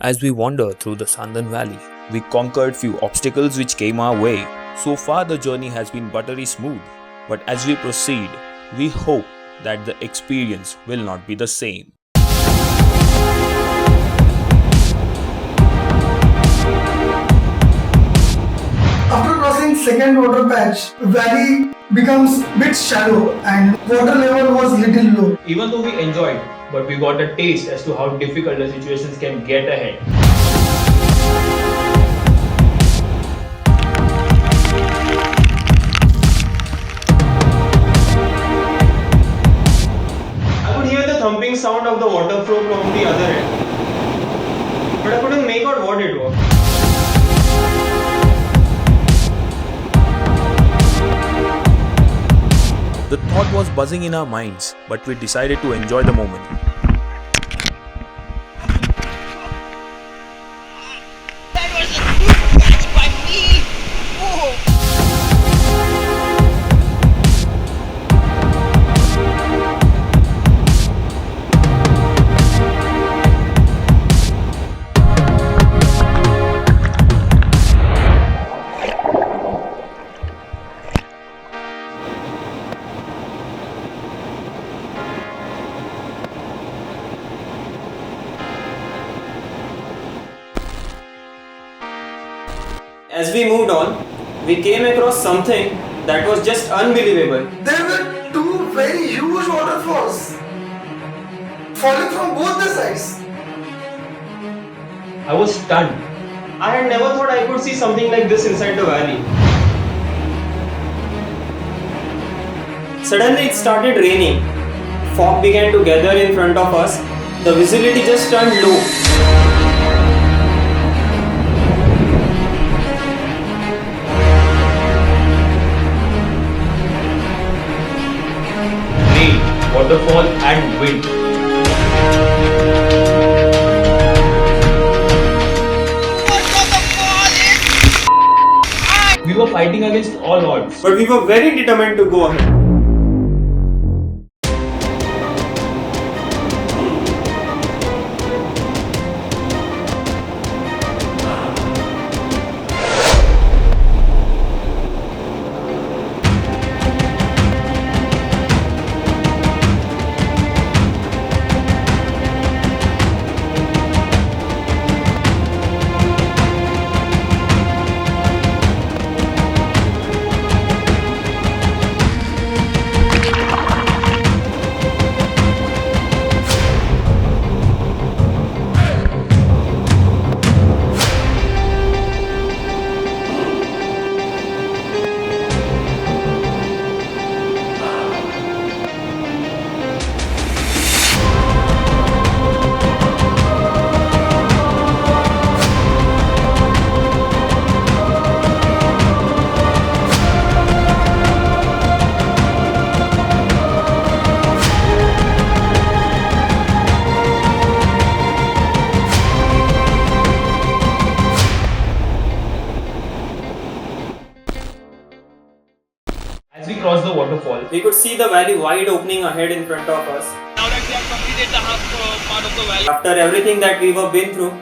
As we wander through the Sandan Valley, we conquered few obstacles which came our way. So far the journey has been buttery smooth, but as we proceed, we hope that the experience will not be the same. After crossing second water patch, valley becomes bit shallow and water level was little low. Even though we enjoyed, but we got a taste as to how difficult the situations can get ahead. I could hear the thumping sound of the water flow from the other end, but I couldn't make out what it was. The thought was buzzing in our minds, but we decided to enjoy the moment. That was a good catch by me! Whoa! As we moved on, we came across something that was just unbelievable. There were two very huge waterfalls falling from both the sides. I was stunned. I had never thought I could see something like this inside the valley. Suddenly it started raining. Fog began to gather in front of us. The visibility just turned low. Rain, waterfall and wind. What the fall is? We were fighting against all odds, but we were very determined to go ahead. As we crossed the waterfall, we could see the valley wide opening ahead in front of us. Now that we have completed the half part of the valley, After everything that we were been through,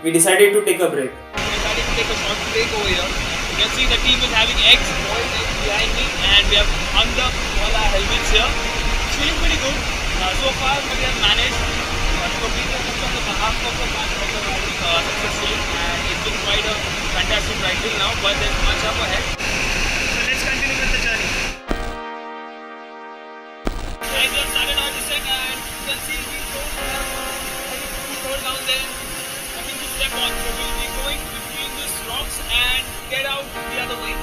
we decided to take a break. we decided to take a short break over here. You can see the team is having eggs, boiled eggs behind me, and we have hung up all our helmets here. It's feeling pretty good. So far, we have managed to complete the half of the part of the valley successfully, and it's been quite a fantastic ride till now, but there's much up ahead. So let's continue with the journey. Guys, we have started our descent, and you can see we go down there. Nothing to step on, so we'll be going between these rocks and get out the other way.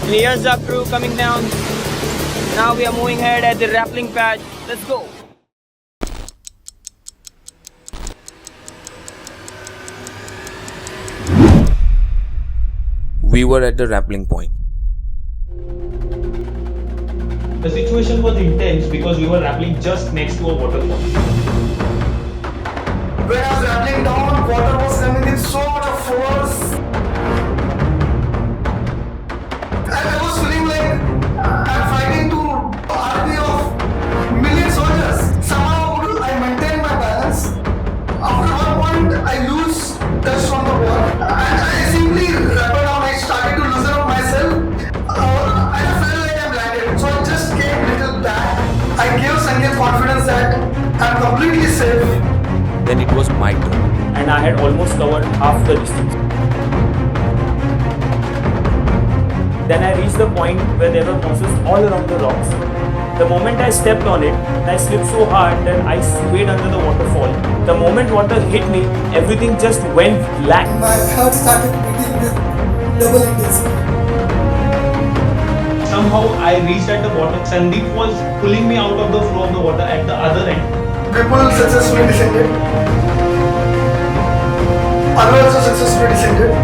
And here's the crew coming down. Now we are moving ahead at the rappelling patch. Let's go. We were at the rappelling point. The situation was intense because we were rappelling just next to a waterfall. When I was rappelling down, water was coming with so much of force. And I was feeling like I'm fighting to an army of million soldiers. Somehow I maintained my balance. After one point, I lose touch from the wall. And I simply rappelled down. I started to loosen up myself. I felt like I'm landed. So I just came a little back. I gave Sanket confidence that I'm completely safe. Then it was my turn. And I had almost covered half the distance. Then I reached the point where there were mosses all around the rocks. The moment I stepped on it, I slipped so hard that I swayed under the waterfall. The moment water hit me, everything just went black. My heart started beating with double intensity. Somehow I reached at the bottom. Sandeep was pulling me out of the flow of the water at the other end. People successfully descended. Anu also successfully descended.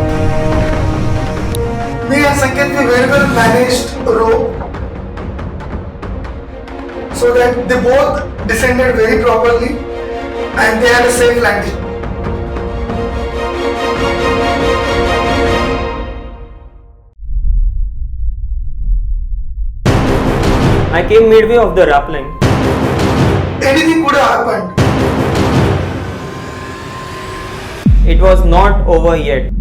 Me and Sanket, we very well managed rope so that they both descended very properly and they had a safe landing. I came midway of the rappelling. Anything could have happened. It was not over yet.